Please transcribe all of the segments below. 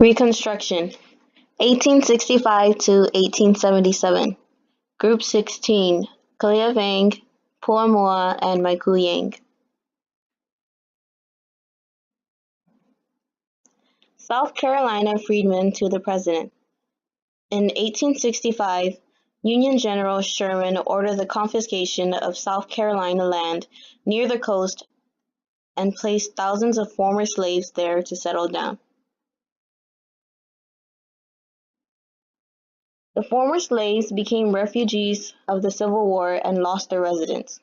Reconstruction, 1865 to 1877. Group 16, Kalia Vang, Phoua Moua, and Maikou. South Carolina freedmen to the President. In 1865, Union General Sherman ordered the confiscation of South Carolina land near the coast and placed thousands of former slaves there to settle down. The former slaves became refugees of the Civil War and lost their residence.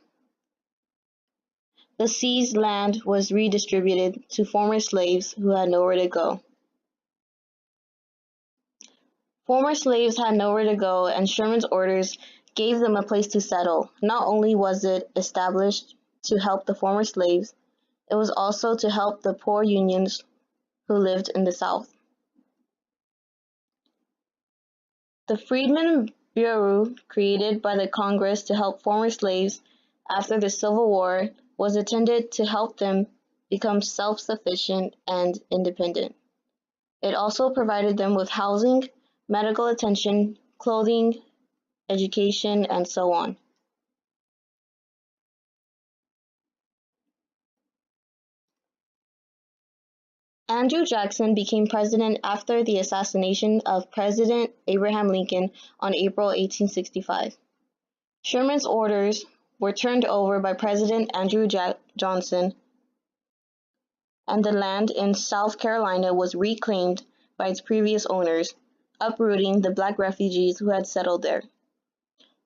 The seized land was redistributed to former slaves who had nowhere to go. Former slaves had nowhere to go, and Sherman's orders gave them a place to settle. Not only was it established to help the former slaves, it was also to help the poor Unions who lived in the South. The Freedmen Bureau, created by the Congress to help former slaves after the Civil War, was intended to help them become self-sufficient and independent. It also provided them with housing, medical attention, clothing, education, and so on. Andrew Jackson became president after the assassination of President Abraham Lincoln on April 1865. Sherman's orders were turned over by President Andrew Johnson, and the land in South Carolina was reclaimed by its previous owners, uprooting the black refugees who had settled there.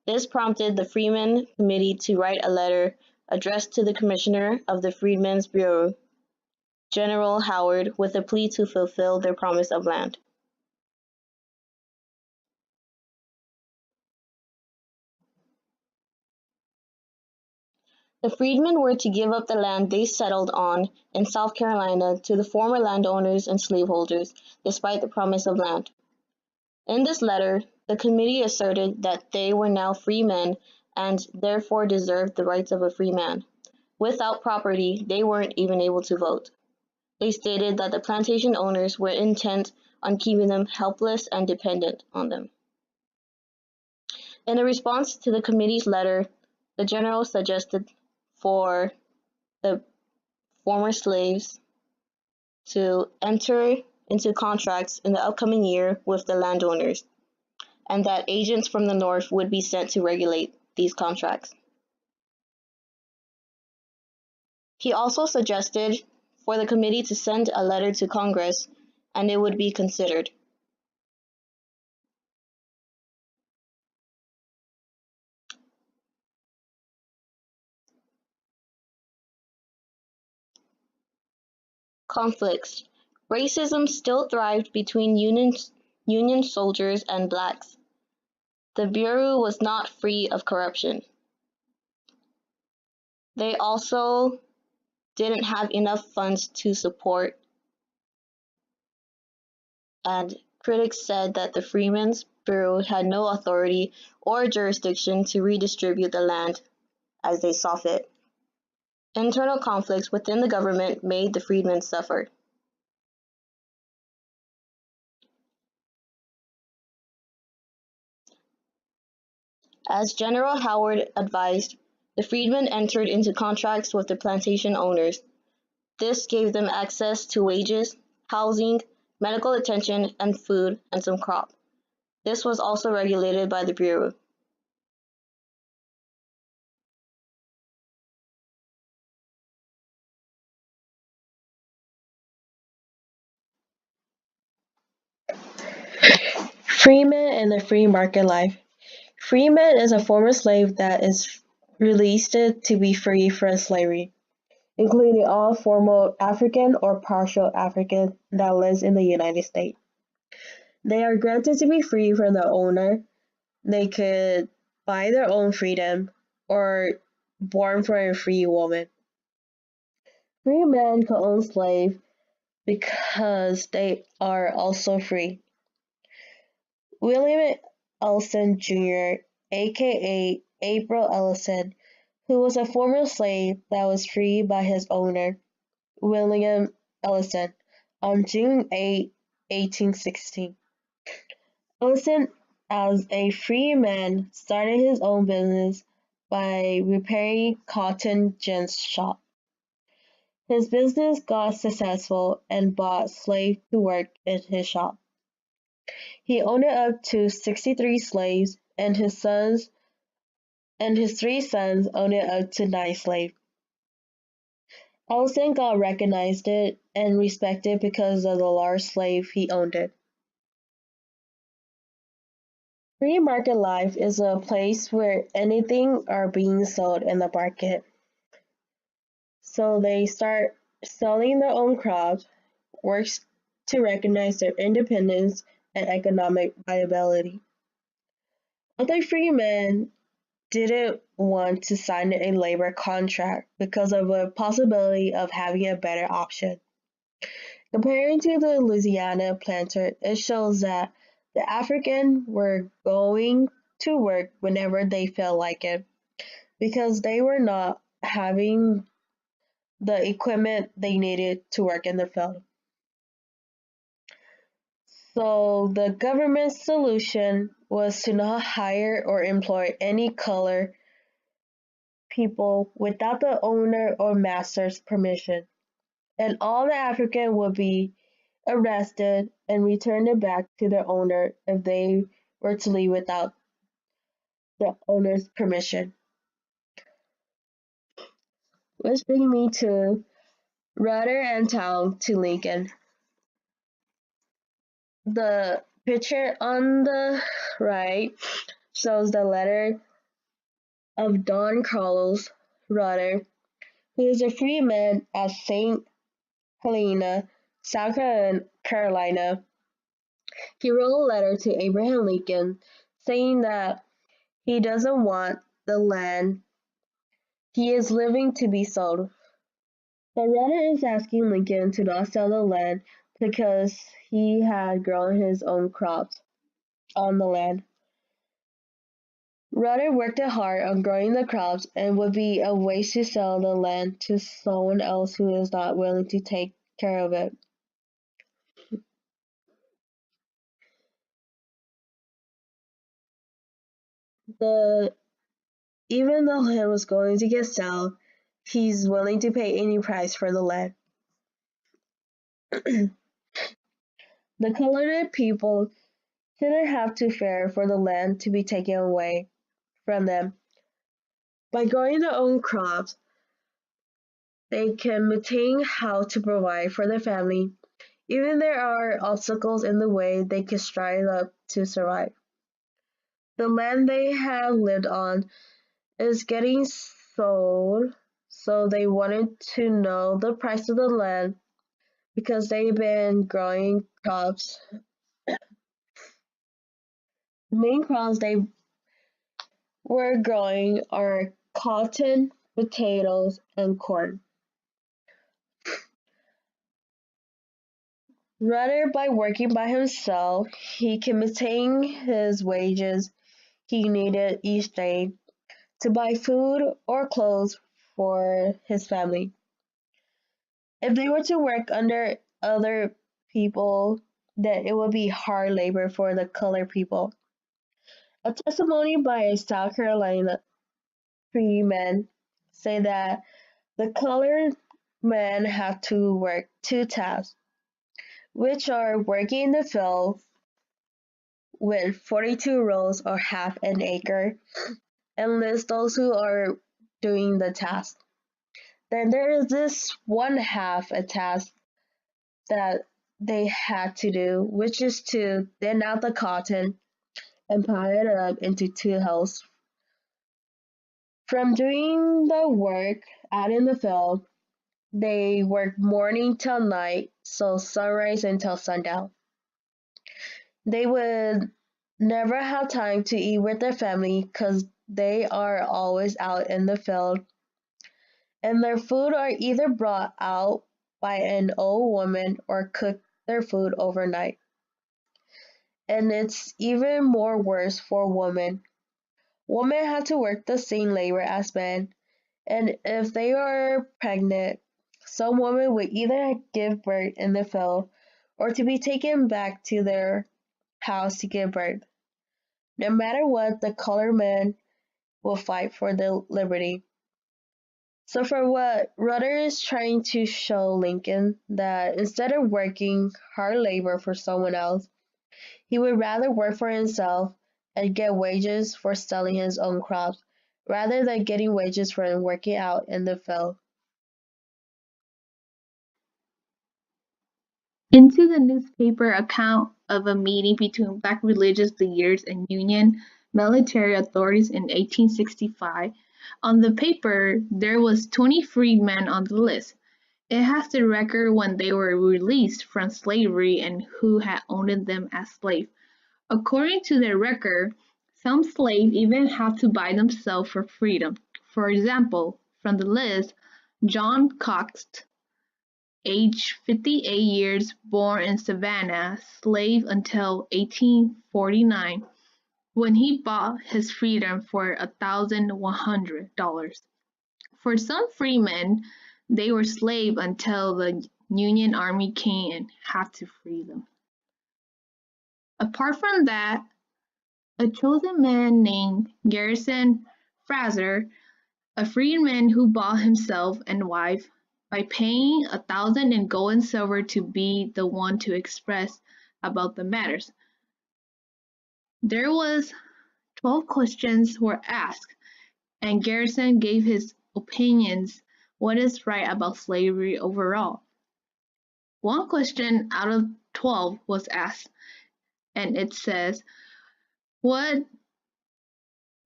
This prompted the Freedmen's Committee to write a letter addressed to the Commissioner of the Freedmen's Bureau, General Howard, with a plea to fulfill their promise of land. The freedmen were to give up the land they settled on in South Carolina to the former landowners and slaveholders, despite the promise of land. In this letter, the committee asserted that they were now free men and therefore deserved the rights of a free man. Without property, they weren't even able to vote. They stated that the plantation owners were intent on keeping them helpless and dependent on them. In a response to the committee's letter, the general suggested for the former slaves to enter into contracts in the upcoming year with the landowners, and that agents from the North would be sent to regulate these contracts. He also suggested for the committee to send a letter to Congress, and it would be considered. Conflicts. Racism still thrived between Union soldiers and blacks. The Bureau was not free of corruption. They also didn't have enough funds to support, and critics said that the Freedmen's Bureau had no authority or jurisdiction to redistribute the land as they saw fit. Internal conflicts within the government made the freedmen suffer. As General Howard advised, the freedmen entered into contracts with the plantation owners. This gave them access to wages, housing, medical attention, and food, and some crop. This was also regulated by the Bureau. Freeman and the free market life. Freeman is a former slave that is released to be free from slavery, including all former African or partial African that lives in the United States. They are granted to be free from their owner. They could buy their own freedom or born from a free woman. Free men can own slaves because they are also free. William Ellison Jr., aka April Ellison, who was a former slave that was freed by his owner, William Ellison, on June 8, 1816. Ellison, as a free man, started his own business by repairing cotton gins' shop. His business got successful and bought slaves to work in his shop. He owned up to 63 slaves, and his three sons owned up to 9 slaves. Ellison got recognized and respected because of the large slave he owned. Free market life is a place where anything are being sold in the market. So they start selling their own crops, works to recognize their independence and economic viability. Other free men didn't want to sign a labor contract because of a possibility of having a better option. Comparing to the Louisiana planter, it shows that the African were going to work whenever they felt like it because they were not having the equipment they needed to work in the field. So the government's solution was to not hire or employ any colored people without the owner or master's permission, and all the African would be arrested and returned back to their owner if they were to leave without the owner's permission. Which brings me to Rudder and Town to Lincoln. The picture on the right shows the letter of Don Carlos Rudder, who is a free man at Saint Helena, South Carolina. He wrote a letter to Abraham Lincoln saying that he doesn't want the land he is living to be sold. But Rudder is asking Lincoln to not sell the land because he had grown his own crops on the land. Rudder worked hard on growing the crops and would be a waste to sell the land to someone else who is not willing to take care of it. The Even though he was going to get sold, he's willing to pay any price for the land. The colored people shouldn't have to fear for the land to be taken away from them. By growing their own crops, they can maintain how to provide for their family. Even there are obstacles in the way, they can strive up to survive. The land they have lived on is getting sold, so they wanted to know the price of the land because they've been growing crops. The main crops they were growing are cotton, potatoes, and corn. Rather by working by himself, he can maintain his wages he needed each day to buy food or clothes for his family. If they were to work under other people, then it would be hard labor for the colored people. A testimony by a South Carolina freeman say that the colored men have to work 2 tasks, which are working in the field with 42 rows or half an acre, and list those who are doing the task. Then there is this one half a task that they had to do, which is to thin out the cotton and pile it up into 2 hulls. From doing the work out in the field, they work morning till night, so sunrise until sundown. They would never have time to eat with their family because they are always out in the field, and their food are either brought out by an old woman or cook their food overnight. And it's even more worse for women. Women have to work the same labor as men, and if they are pregnant, some women would either give birth in the field or to be taken back to their house to give birth. No matter what, the colored man will fight for their liberty. So for what Rudder is trying to show Lincoln that instead of working hard labor for someone else, he would rather work for himself and get wages for selling his own crops rather than getting wages for working out in the field. Into the newspaper account of a meeting between Black religious leaders and Union military authorities in 1865. On the paper, there was 20 freedmen on the list. It has the record when they were released from slavery and who had owned them as slaves. According to their record, some slaves even had to buy themselves for freedom. For example, from the list, John Cox, age 58 years, born in Savannah, slave until 1849, when he bought his freedom for $1,100. For some freemen, they were slaves until the Union Army came and had to free them. Apart from that, a chosen man named Garrison Fraser, a freedman who bought himself and wife by paying 1,000 in gold and silver to be the one to express about the matters. There was 12 questions were asked, and Garrison gave his opinions what is right about slavery overall. One question out of 12 was asked, and it says, What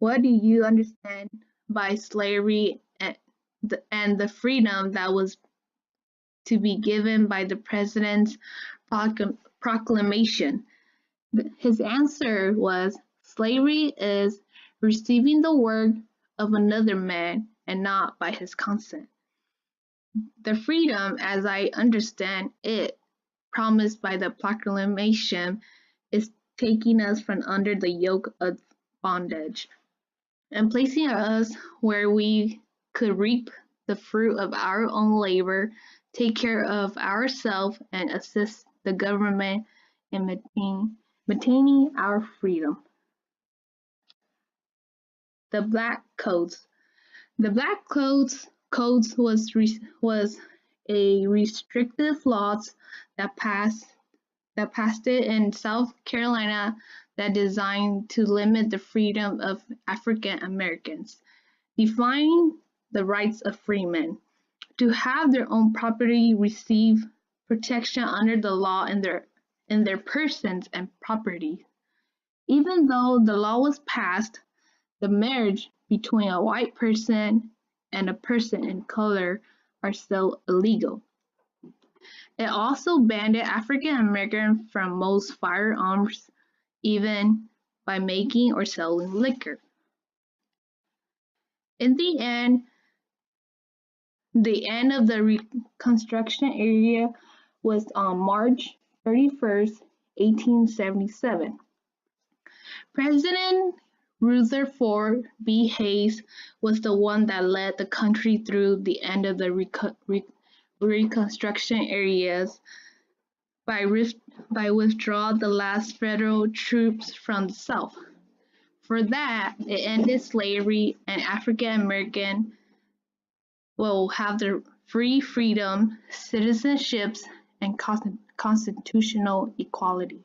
do you understand by slavery and the freedom that was to be given by the President's proclamation? His answer was, slavery is receiving the work of another man and not by his consent. The freedom, as I understand it, promised by the proclamation, is taking us from under the yoke of bondage and placing us where we could reap the fruit of our own labor, take care of ourselves, and assist the government in maintaining our freedom. The Black Codes. The Black Codes was a restrictive laws that passed it in South Carolina that designed to limit the freedom of African Americans, defining the rights of freemen to have their own property, receive protection under the law in their persons and property. Even though the law was passed, the marriage between a white person and a person in color are still illegal. It also banned African Americans from most firearms, even by making or selling liquor. In the end of the Reconstruction era was on March 31st, 1877. President Rutherford B. Hayes was the one that led the country through the end of the Reconstruction areas by withdraw the last federal troops from the South. For that, it ended slavery and African American will have their freedom, citizenships, and constitutional equality.